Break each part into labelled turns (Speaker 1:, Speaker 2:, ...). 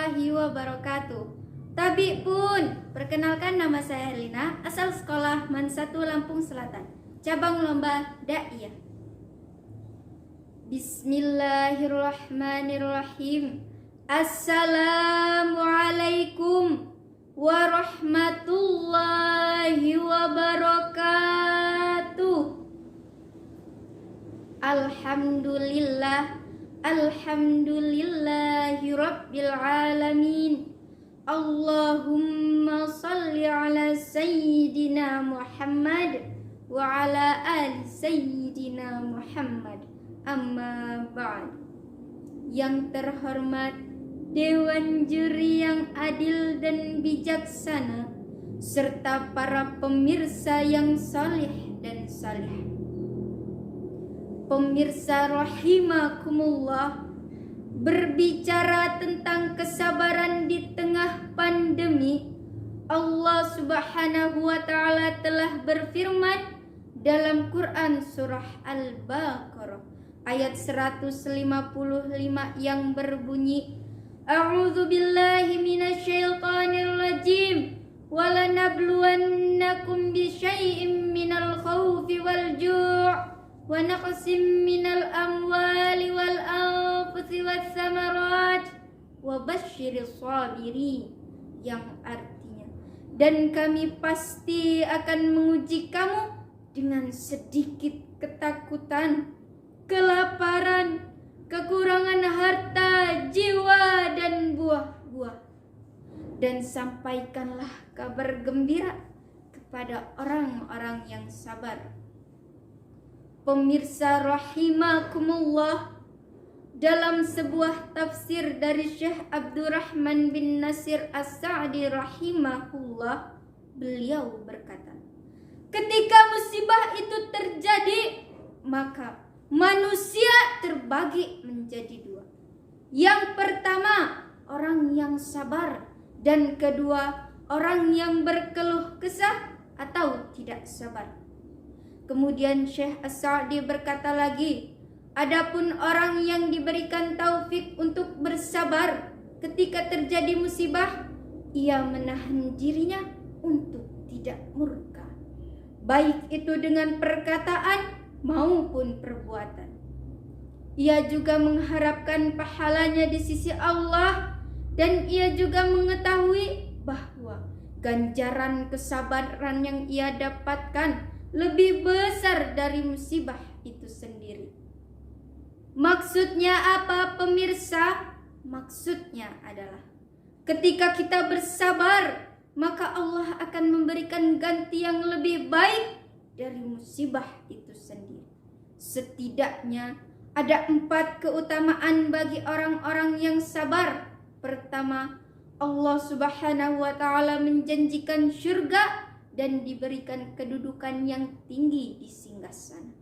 Speaker 1: warahmatullahi wabarakatuh. Tabi pun, perkenalkan nama saya Helena, asal sekolah MAN 1 Lampung Selatan, cabang lomba Da'iyah. Bismillahirrahmanirrahim. Assalamualaikum warahmatullahi wabarakatuh. Alhamdulillahi rabbil alamin. Allahumma salli ala sayyidina Muhammad wa ala ali sayyidina Muhammad. Amma ba'd. Yang terhormat Dewan Juri yang adil dan bijaksana, serta para pemirsa yang salih dan salih. Pemirsa rahimakumullah, berbicara tentang kesabaran di tengah pandemi, Allah Subhanahu wa Ta'ala telah berfirman dalam Quran surah Al-Baqarah ayat 155 yang berbunyi, A'udzu billahi minasyaitonir rajim, walanabluwannakum bisyai'im minal khaufi wal ju' wa naqsim minal amwali wal anfusi was samarat wa basyiris sabirin, yang artinya, dan kami pasti akan menguji kamu dengan sedikit ketakutan, kelaparan, kekurangan harta, jiwa dan buah-buah, dan sampaikanlah kabar gembira kepada orang-orang yang sabar. Pemirsa rahimakumullah, dalam sebuah tafsir dari Syekh Abdurrahman bin Nasir As-Sa'di rahimahullah, beliau berkata, ketika musibah itu terjadi, maka manusia terbagi menjadi dua. Yang pertama, orang yang sabar, dan kedua, orang yang berkeluh kesah atau tidak sabar. Kemudian Syekh As-Sa'di berkata lagi, adapun orang yang diberikan taufik untuk bersabar ketika terjadi musibah, ia menahan dirinya untuk tidak murka, baik itu dengan perkataan maupun perbuatan. Ia juga mengharapkan pahalanya di sisi Allah, dan ia juga mengetahui bahwa ganjaran kesabaran yang ia dapatkan lebih besar dari musibah itu sendiri. Maksudnya apa, pemirsa? Maksudnya adalah ketika kita bersabar, maka Allah akan memberikan ganti yang lebih baik dari musibah itu sendiri. Setidaknya ada 4 keutamaan bagi orang-orang yang sabar. Pertama, Allah Subhanahu wa Ta'ala menjanjikan syurga dan diberikan kedudukan yang tinggi di singgasana.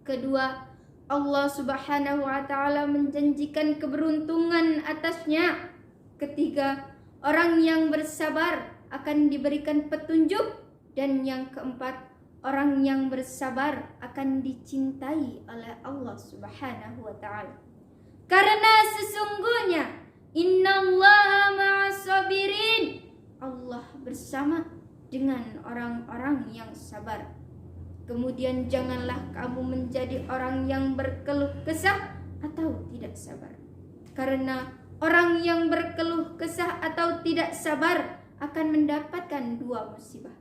Speaker 1: Kedua, Allah Subhanahu wa Ta'ala menjanjikan keberuntungan atasnya. Ketiga, orang yang bersabar akan diberikan petunjuk. Dan yang keempat, orang yang bersabar akan dicintai oleh Allah Subhanahu wa Ta'ala. Karena sesungguhnya innallaha ma'as sabirin, Allah bersama dengan orang-orang yang sabar. Kemudian janganlah kamu menjadi orang yang berkeluh kesah atau tidak sabar. Karena orang yang berkeluh kesah atau tidak sabar akan mendapatkan 2 musibah.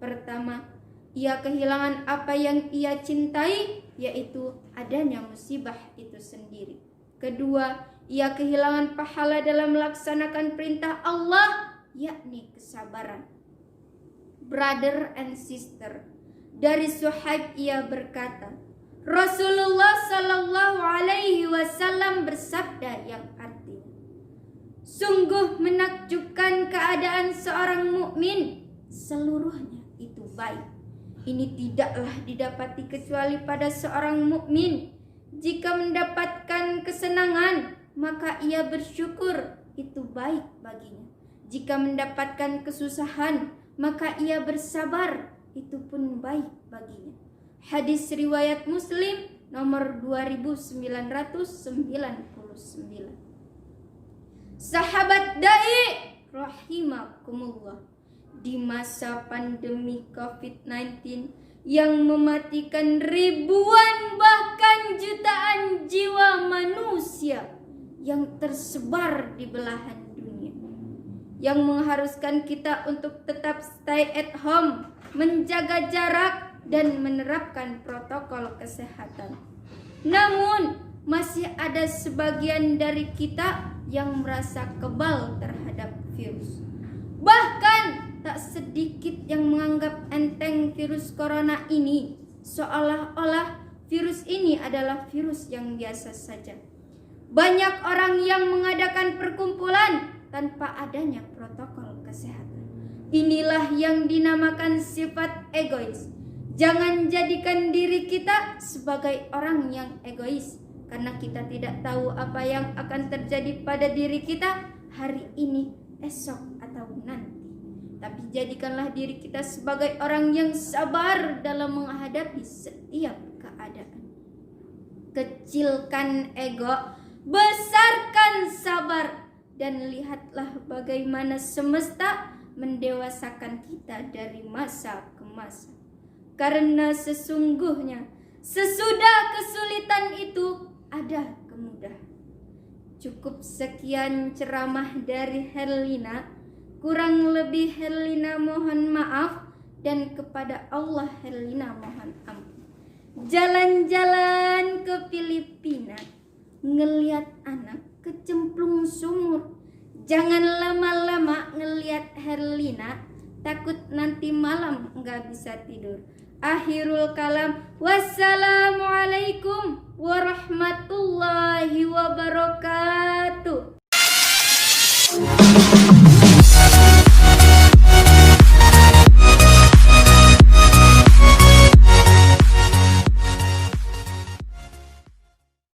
Speaker 1: Pertama, ia kehilangan apa yang ia cintai, yaitu adanya musibah itu sendiri. Kedua, ia kehilangan pahala dalam melaksanakan perintah Allah, yakni kesabaran. Brother and sister, dari Suhaib ia berkata, Rasulullah sallallahu alaihi wasallam bersabda yang artinya, sungguh menakjubkan keadaan seorang mukmin, seluruhnya itu baik. Ini tidaklah didapati kecuali pada seorang mukmin. Jika mendapatkan kesenangan, maka ia bersyukur, itu baik baginya. Jika mendapatkan kesusahan, maka ia bersabar, itu pun baik baginya. Hadis riwayat Muslim nomor 2999. Sahabat dai rahimakumullah, di masa pandemi COVID-19 yang mematikan ribuan bahkan jutaan jiwa manusia yang tersebar di belahan dunia, yang mengharuskan kita untuk tetap stay at home, menjaga jarak dan menerapkan protokol kesehatan. Namun masih ada sebagian dari kita yang merasa kebal terhadap virus. Bahkan tak sedikit yang menganggap enteng virus corona ini, seolah-olah virus ini adalah virus yang biasa saja. Banyak orang yang mengadakan perkumpulan tanpa adanya protokol kesehatan. Inilah yang dinamakan sifat egois. Jangan jadikan diri kita sebagai orang yang egois, karena kita tidak tahu apa yang akan terjadi pada diri kita hari ini, esok, atau nanti. Tapi jadikanlah diri kita sebagai orang yang sabar dalam menghadapi setiap keadaan. Kecilkan ego, besarkan sabar, dan lihatlah bagaimana semesta mendewasakan kita dari masa ke masa. Karena sesungguhnya sesudah kesulitan itu ada kemudahan. Cukup sekian ceramah dari Herlina. Kurang lebih Herlina mohon maaf, dan kepada Allah Herlina mohon ampun. Jalan-jalan ke Filipina, ngeliat anak kecemplung sumur. Jangan lama-lama ngeliat Herlina, takut nanti malam nggak bisa tidur. Akhirul kalam, wassalamualaikum warahmatullahi wabarakatuh.